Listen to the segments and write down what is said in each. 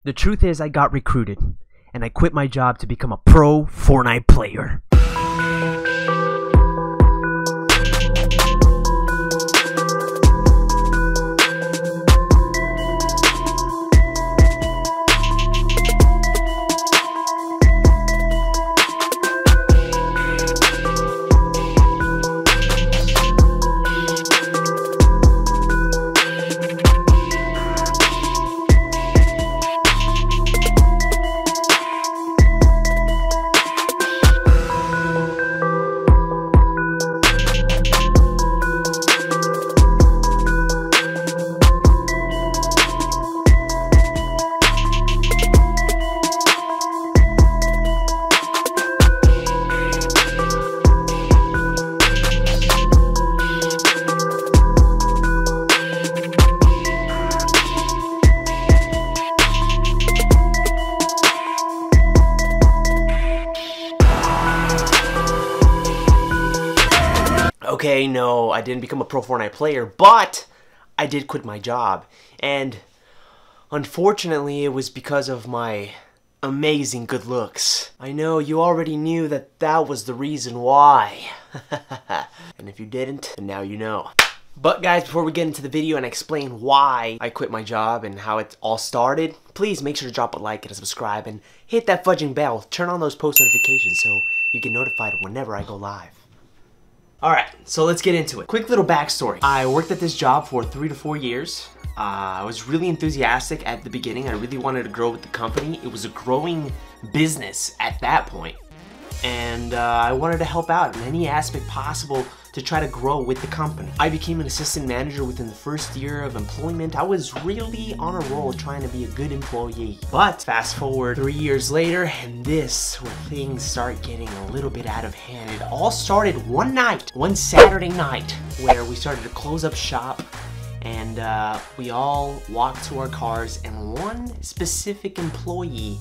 The truth is I got recruited, and I quit my job to become a pro Fortnite player. Okay, no, I didn't become a pro Fortnite player, but I did quit my job. And unfortunately, it was because of my amazing good looks. I know you already knew that that was the reason why. And if you didn't, then now you know. But guys, before we get into the video and explain why I quit my job and how it all started, please make sure to drop a like and a subscribe and hit that fudging bell. Turn on those post notifications so you get notified whenever I go live. Alright, so let's get into it. Quick little backstory. I worked at this job for 3 to 4 years. I was really enthusiastic at the beginning. I really wanted to grow with the company. It was a growing business at that point. And I wanted to help out in any aspect possible to try to grow with the company. I became an assistant manager within the first year of employment. I was really on a roll trying to be a good employee. But fast forward 3 years later, and this where things start getting a little bit out of hand. It all started one night, one Saturday night, where we started to close up shop, and we all walked to our cars, and one specific employee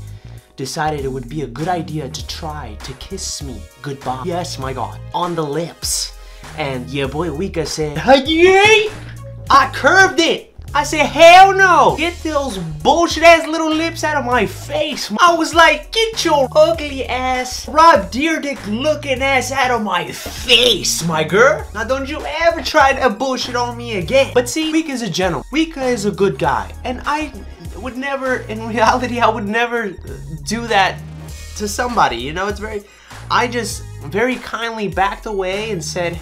decided it would be a good idea to try to kiss me goodbye. Yes, my God, on the lips. And your boy Wika said, "Hey, I curved it." I said, "Hell no! Get those bullshit ass little lips out of my face." I was like, "Get your ugly ass, Rob Deerdick looking ass out of my face, my girl. Now don't you ever try that bullshit on me again." But see, Wika's a gentleman. Wika is a good guy. And I would never, in reality, I would never do that to somebody. You know, I just very kindly backed away and said,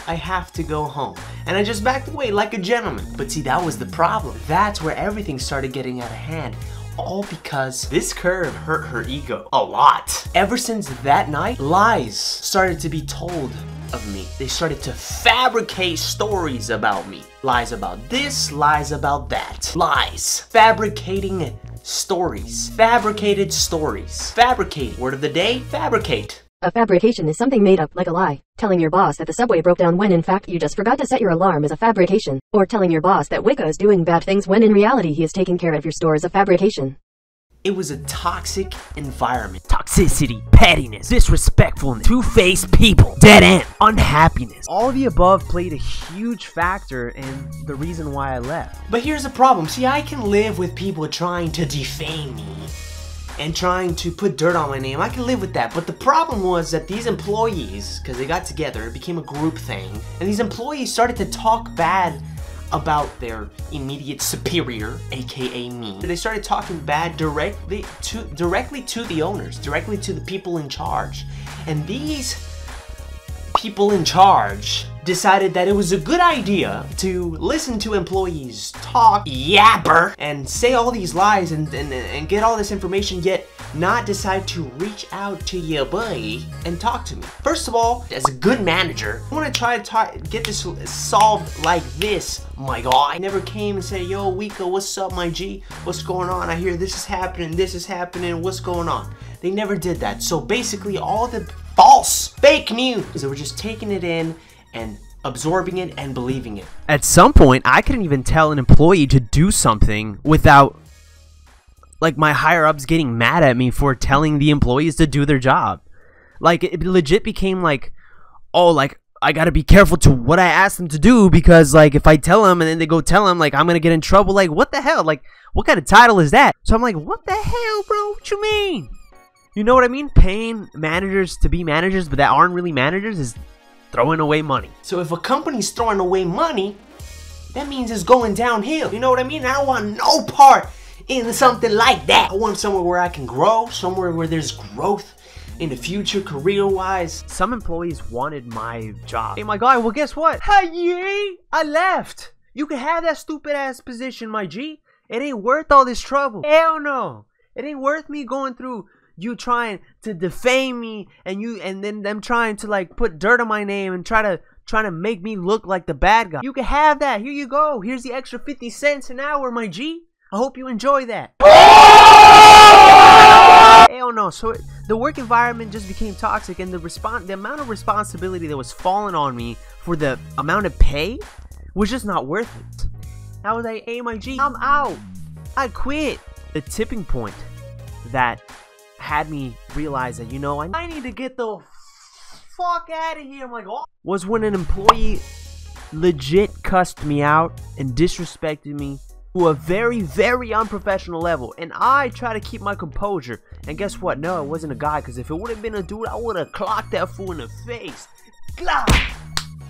"I have to go home." And I just backed away like a gentleman. But see, that was the problem. That's where everything started getting out of hand. All because this curve hurt her ego a lot. Ever since that night, lies started to be told of me. They started to fabricate stories about me. Lies about this, lies about that. Lies. Fabricating stories. Fabricated stories. Fabricate. Word of the day, fabricate. A fabrication is something made up, like a lie. Telling your boss that the subway broke down when in fact you just forgot to set your alarm is a fabrication. Or telling your boss that Wika is doing bad things when in reality he is taking care of your store is a fabrication. It was a toxic environment. Toxicity, pettiness, disrespectfulness, two-faced people, dead end, unhappiness. All of the above played a huge factor in the reason why I left. But here's the problem. See, I can live with people trying to defame me and trying to put dirt on my name. I can live with that. But the problem was that these employees, because they got together, it became a group thing, and these employees started to talk bad about their immediate superior, aka me. They started talking bad directly to the owners, directly to the people in charge. And these people in charge decided that it was a good idea to listen to employees talk, yapper, and say all these lies and get all this information, yet not decide to reach out to your boy and talk to me. First of all, as a good manager, I want to try to get this solved like this, my guy. I never came and said, "Yo, Wika, what's up, my G? What's going on? I hear this is happening, what's going on?" They never did that. So basically, all the false, fake news, they were just taking it in and absorbing it and believing it. At some point, I couldn't even tell an employee to do something without, like, my higher-ups getting mad at me for telling the employees to do their job. Like, it legit became like, oh, like, I gotta be careful to what I ask them to do because, like, if I tell them and then they go tell them, like, I'm gonna get in trouble. Like, what the hell? Like, What kind of title is that? So I'm like, what the hell, bro? What you mean? You know what I mean? Paying managers to be managers, but that aren't really managers is throwing away money. So if a company's throwing away money, that means it's going downhill. You know what I mean? I don't want no part in something like that. I want somewhere where I can grow, somewhere where there's growth in the future, career-wise. Some employees wanted my job. Hey, my guy, well, guess what? Hey, I left. You can have that stupid-ass position, my G. It ain't worth all this trouble. Hell no. It ain't worth me going through you trying to defame me and then them trying to like put dirt on my name and trying to make me look like the bad guy. You can have that. Here you go. Here's the extra 50 cents an hour, my G. I hope you enjoy that. Hell no. So the work environment just became toxic, and the amount of responsibility that was falling on me for the amount of pay was just not worth it. I was like, hey, my G, I'm out. I quit. The tipping point that had me realize that, you know, I need to get the fuck out of here. I'm like, oh, was when an employee legit cussed me out and disrespected me to a very, very unprofessional level. And I try to keep my composure. And guess what? No, it wasn't a guy, because if it would have been a dude, I would have clocked that fool in the face.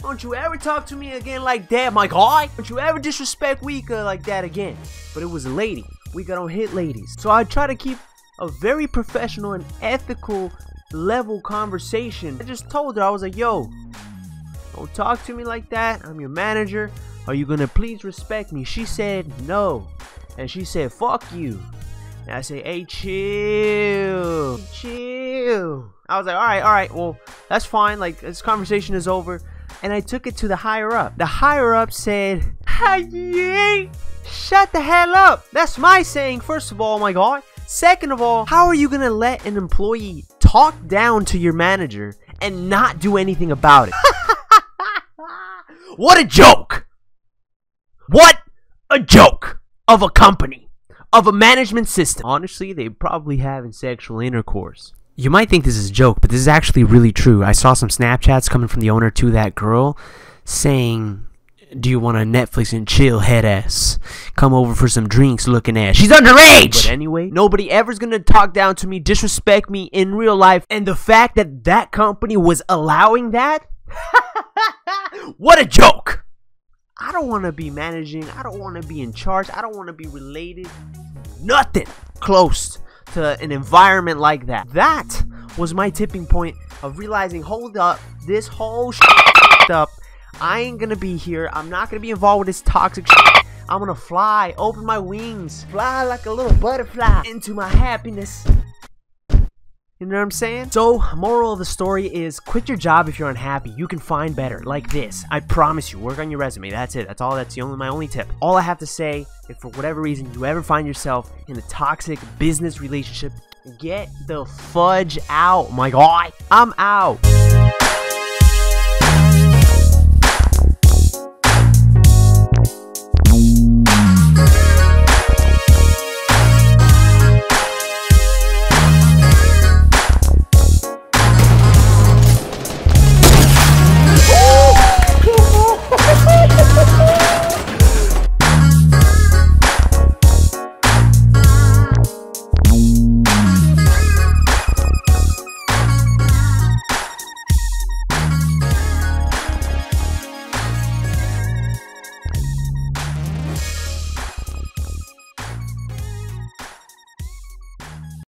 Don't you ever talk to me again like that, my guy. Don't you ever disrespect Wika like that again. But it was a lady. Wika don't hit ladies. So I try to keep a very professional and ethical level conversation. I just told her, I was like, yo, don't talk to me like that. I'm your manager. Are you gonna please respect me? She said no. And she said, fuck you. And I said, hey, chill. Chill. I was like, all right, well, that's fine. Like, this conversation is over. And I took it to the higher up. The higher up said, hey, shut the hell up. That's my saying, first of all, my God. Second of all, how are you gonna let an employee talk down to your manager and not do anything about it? What a joke! What a joke of a company, of a management system. Honestly, they probably having sexual intercourse. You might think this is a joke, but this is actually really true. I saw some Snapchats coming from the owner to that girl saying, do you want a Netflix and chill, head ass? Come over for some drinks looking ass. She's underage! But anyway, nobody ever's gonna talk down to me, disrespect me in real life. And the fact that that company was allowing that? What a joke! I don't want to be managing. I don't want to be in charge. I don't want to be related. Nothing close to an environment like that. That was my tipping point of realizing, hold up, this whole shit up. I ain't gonna be here. I'm not gonna be involved with this toxic shit. I'm gonna fly, open my wings, fly like a little butterfly into my happiness. You know what I'm saying? So, moral of the story is, quit your job if you're unhappy. You can find better, like this. I promise you, work on your resume. That's it. That's all. That's my only tip. All I have to say, if for whatever reason you ever find yourself in a toxic business relationship, get the fudge out, my guy. I'm out.